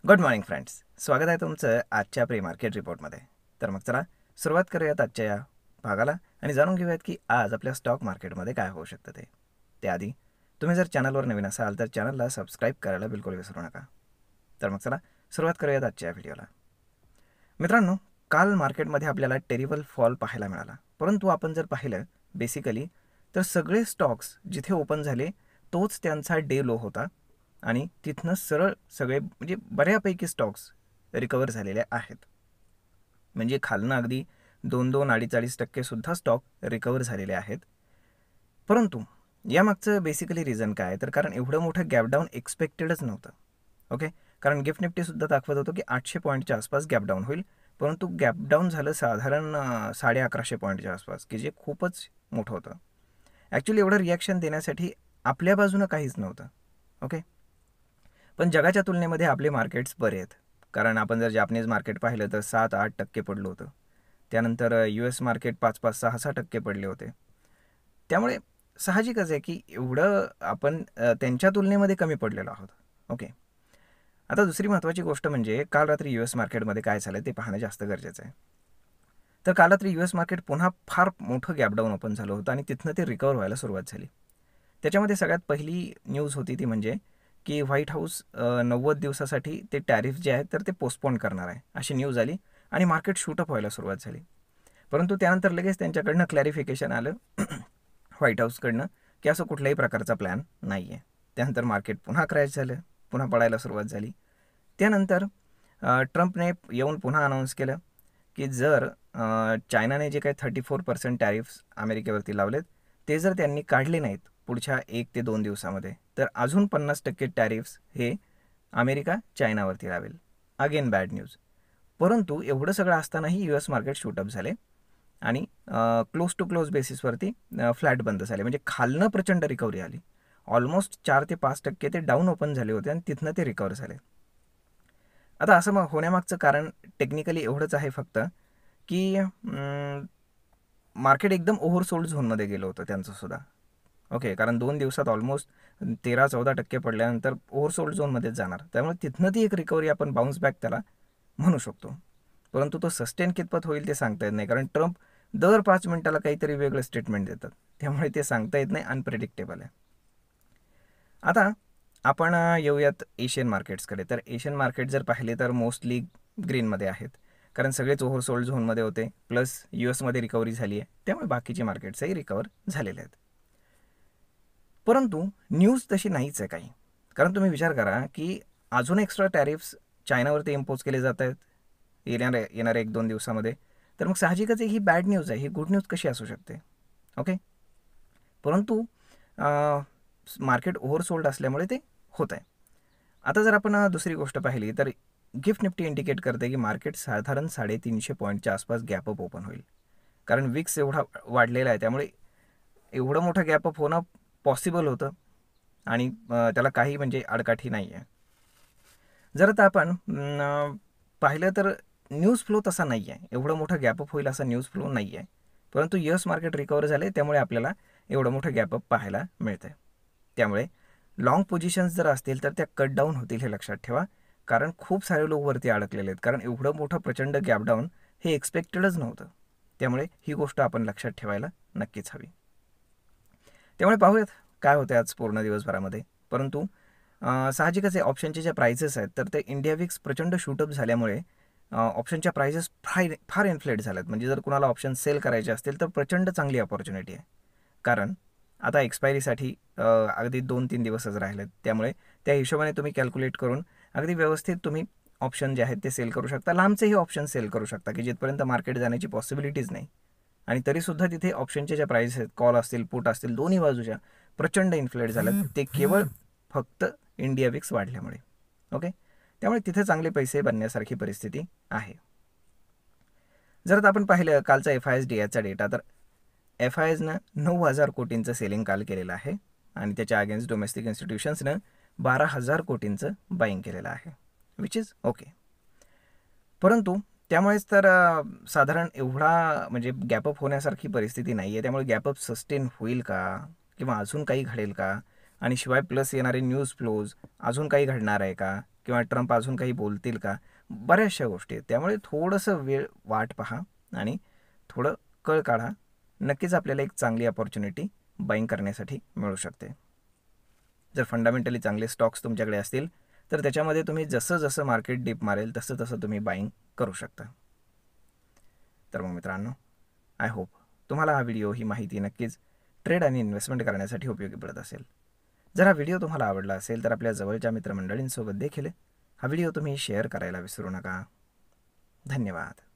Good morning friends, स्वागत आहे तुमचं आजच्या प्री मार्केट रिपोर्टमध्ये. तर मग चला सुरुवात करूयात आजच्या या भागाला आणि जाणून घेऊयात की आज आपल्या स्टॉक मार्केटमध्ये काय होऊ शकतं ते. त्याआधी तुम्ही जर चॅनलवर नवीन असाल तर चॅनलला सबस्क्राईब करायला बिलकुल विसरू नका. तर मग चला सुरुवात करूयात आजच्या व्हिडिओला. मित्रांनो, काल मार्केटमध्ये आपल्याला टेरिबल फॉल पाहायला मिळाला, परंतु आपण जर पाहिलं बेसिकली तर सगळे स्टॉक्स जिथे ओपन झाले तोच त्यांचा डे लो होता आणि तिथनं सरळ सगळे म्हणजे बऱ्यापैकी स्टॉक्स रिकवर झालेले आहेत. म्हणजे खालनं अगदी 2-2, 2.5% सुद्धा स्टॉक रिकवर झालेले आहेत. परंतु यामागचं बेसिकली रिझन काय, तर कारण एवढं मोठं गॅपडाऊन एक्सपेक्टेडच नव्हतं. ओके, कारण गिफ्ट निफ्टीसुद्धा दाखवत होतं की 800 पॉईंटच्या आसपास गॅपडाऊन होईल, परंतु गॅपडाऊन झालं साधारण 1150 पॉईंटच्या आसपास, की जे खूपच मोठं होतं. ॲक्च्युली एवढं रिॲक्शन देण्यासाठी आपल्या बाजूनं काहीच नव्हतं. ओके, पण जगाच्या तुलनेमध्ये आपले मार्केट्स बरे आहेत. कारण आपण जर जापनीज मार्केट पाहिलं तर 7-8% पडलं होतं. त्यानंतर US मार्केट 5-5, 6-6% पडले होते. त्यामुळे साहजिकच आहे की एवढं आपण त्यांच्या तुलनेमध्ये कमी पडलेलो आहोत. ओके, आता दुसरी महत्त्वाची गोष्ट म्हणजे काल रात्री US मार्केटमध्ये काय झालं ते पाहणं जास्त गरजेचं आहे. तर काल रात्री US मार्केट पुन्हा फार मोठं गॅपडाऊन ओपन झालं होतं आणि तिथनं ते रिकवर व्हायला सुरुवात झाली. त्याच्यामध्ये सगळ्यात पहिली न्यूज होती ती म्हणजे की व्हाईट हाऊस 90 दिवसासाठी ते टॅरिफ जे आहेत तर ते पोस्टपोन करणार आहे, अशी न्यूज आली आणि मार्केट शूटअप व्हायला सुरुवात झाली. परंतु त्यानंतर लगेच त्यांच्याकडनं क्लॅरिफिकेशन आलं व्हाईट हाऊसकडनं की असं कुठल्याही प्रकारचा प्लॅन नाही आहे. त्यानंतर मार्केट पुन्हा क्रॅश झालं, पुन्हा पडायला सुरुवात झाली. त्यानंतर ट्रम्पने येऊन पुन्हा अनाऊन्स केलं की जर चायनाने जे काही 34% टॅरिफ्स अमेरिकेवरती लावलेत ते जर त्यांनी काढले नाहीत पुढच्या 1 ते 2 दिवसामध्ये तर अजून 50% टॅरिफ्स हे अमेरिका चायनावरती लावेल. Again bad news. परंतु एवढं सगळं असतानाही US मार्केट शूटअप झाले आणि क्लोज टू क्लोज बेसिसवरती फ्लॅट बंद झाले. म्हणजे खालनं प्रचंड रिकव्हरी आली. ऑलमोस्ट 4 ते 5% ते डाऊन ओपन झाले होते आणि तिथनं ते रिकवर झाले. आता असं मग होण्यामागचं कारण टेक्निकली एवढंच आहे फक्त की मार्केट एकदम ओव्हरसोल्ड झोनमध्ये गेलं होतं त्यांचंसुद्धा. ओके, कारण 2 दिवसात ऑलमोस्ट 13-14% पडल्यानंतर ओव्हरसोल्ड झोनमध्येच जाणार. त्यामुळे तिथनं ती एक रिकव्हरी आपण बाउन्स बॅक त्याला म्हणू शकतो. परंतु तो सस्टेन कितपत होईल ते सांगता येत नाही, कारण ट्रम्प दर 5 मिनिटाला काहीतरी वेगळं स्टेटमेंट देतात. त्यामुळे ते सांगता येत नाही, अनप्रेडिक्टेबल आहे. आता आपण येऊयात एशियन मार्केट्सकडे. तर एशियन मार्केट जर पाहिले तर मोस्टली ग्रीनमध्ये आहेत, कारण सगळेच ओव्हरसोल्ड झोनमध्ये होते, प्लस US मध्ये रिकव्हरी झाली आहे, त्यामुळे बाकीचे मार्केट्सही रिकवर झालेले आहेत. परंतु न्यूज तशी नाहीच आहे काही. कारण तुम्ही विचार करा की अजून एक्स्ट्रा टॅरिफ्स चायनावरती इम्पोज केले जात आहेत येणाऱ्या 1-2 दिवसामध्ये. तर मग साहजिकच ही बॅड न्यूज आहे, ही गुड न्यूज कशी असू शकते? ओके, परंतु मार्केट ओव्हरसोल्ड असल्यामुळे ते होत आहे. आता जर आपण दुसरी गोष्ट पाहिली तर गिफ्ट निफ्टी इंडिकेट करते की मार्केट साधारण 350 पॉईंटच्या आसपास गॅपअप ओपन होईल, कारण विक्स एवढा वाढलेला आहे. त्यामुळे एवढं मोठं गॅपअप होणं पॉसिबल होतं आणि त्याला काही म्हणजे आडकाठी नाही आहे. जर आता आपण पाहिलं तर न्यूज फ्लो तसा नाही आहे, एवढं मोठं गॅपअप होईल असा न्यूज फ्लो नाही आहे. परंतु US मार्केट रिकवर झाले, त्यामुळे आपल्याला एवढं मोठं गॅपअप पाहायला मिळतं आहे. त्यामुळे लाँग पोझिशन्स जर असतील तर त्या कट डाऊन होतील हे लक्षात ठेवा, कारण खूप सारे लोक वरती अडकलेले आहेत. कारण एवढं मोठं प्रचंड गॅपडाऊन हे एक्सपेक्टेडच नव्हतं. त्यामुळे ही गोष्ट आपण लक्षात ठेवायला नक्कीच हवी. त्यामुळे पाहूयात काय होते आज पूर्ण दिवसभरामध्ये. परंतु साहजिकच आहे, ऑप्शनचे जे प्राइसेस आहेत तर ते इंडिया विक्स प्रचंड शूटअप झाल्यामुळे ऑप्शनच्या प्राइसेस फार इन्फ्लेट झाल्यात. म्हणजे जर कुणाला ऑप्शन सेल करायचे असतील तर प्रचंड चांगली अपॉर्च्युनिटी आहे, कारण आता एक्सपायरीसाठी अगदी 2-3 दिवसच राहिलेत. त्यामुळे त्या हिशोबाने तुम्ही कॅल्क्युलेट करून अगदी व्यवस्थित तुम्ही ऑप्शन जे आहेत ते सेल करू शकता. लांबचेही ऑप्शन सेल करू शकता की जिथपर्यंत मार्केट जाण्याची पॉसिबिलिटीज नाही, आणि तरीसुद्धा तिथे ऑप्शनचे ज्या प्राइस आहेत, कॉल असतील पुट असतील, दोन्ही बाजूच्या प्रचंड इन्फ्लेट झाल्यात. ते केवळ फक्त इंडिया विक्स वाढल्यामुळे. ओके, त्यामुळे तिथे चांगले पैसे बनण्यासारखी परिस्थिती आहे. जर आता आपण पाहिलं कालचा FISDAचा डेटा, तर FISनं 9,000 कोटींचं सेलिंग काल केलेलं आहे आणि त्याच्या अगेन्स्ट डोमेस्टिक इन्स्टिट्यूशन्सनं 12,000 कोटींचं बाईंग केलेलं आहे, विच इज ओके. परंतु त्यामुळेच तर साधारण एवढा म्हणजे गॅपअप होण्यासारखी परिस्थिती नाही आहे. त्यामुळे गॅपअप सस्टेन होईल का, किंवा अजून काही घडेल का, आणि शिवाय प्लस येणारे न्यूज फ्लोज अजून काही घडणार आहे का, किंवा ट्रम्प अजून काही बोलतील का, बऱ्याचशा गोष्टी आहेत. त्यामुळे थोडंसं वेळ वाट पहा आणि थोडं कळ काढा. नक्कीच आपल्याला एक चांगली अपॉर्च्युनिटी बाईंग करण्यासाठी मिळू शकते. जर फंडामेंटली चांगले स्टॉक्स तुमच्याकडे असतील तर त्याच्यामध्ये तुम्ही जसं जसं मार्केट डिप मारेल तसं तसं तुम्ही बाईंग करू शकता. तर मग मित्रांनो, आय होप तुम्हाला हा व्हिडिओ, ही माहिती नक्कीच ट्रेड आणि इन्व्हेस्टमेंट करण्यासाठी उपयोगी पडत असेल. जर हा व्हिडिओ तुम्हाला आवडला असेल तर आपल्या जवळच्या मित्रमंडळींसोबत देखील हा व्हिडिओ तुम्ही शेअर करायला विसरू नका. धन्यवाद.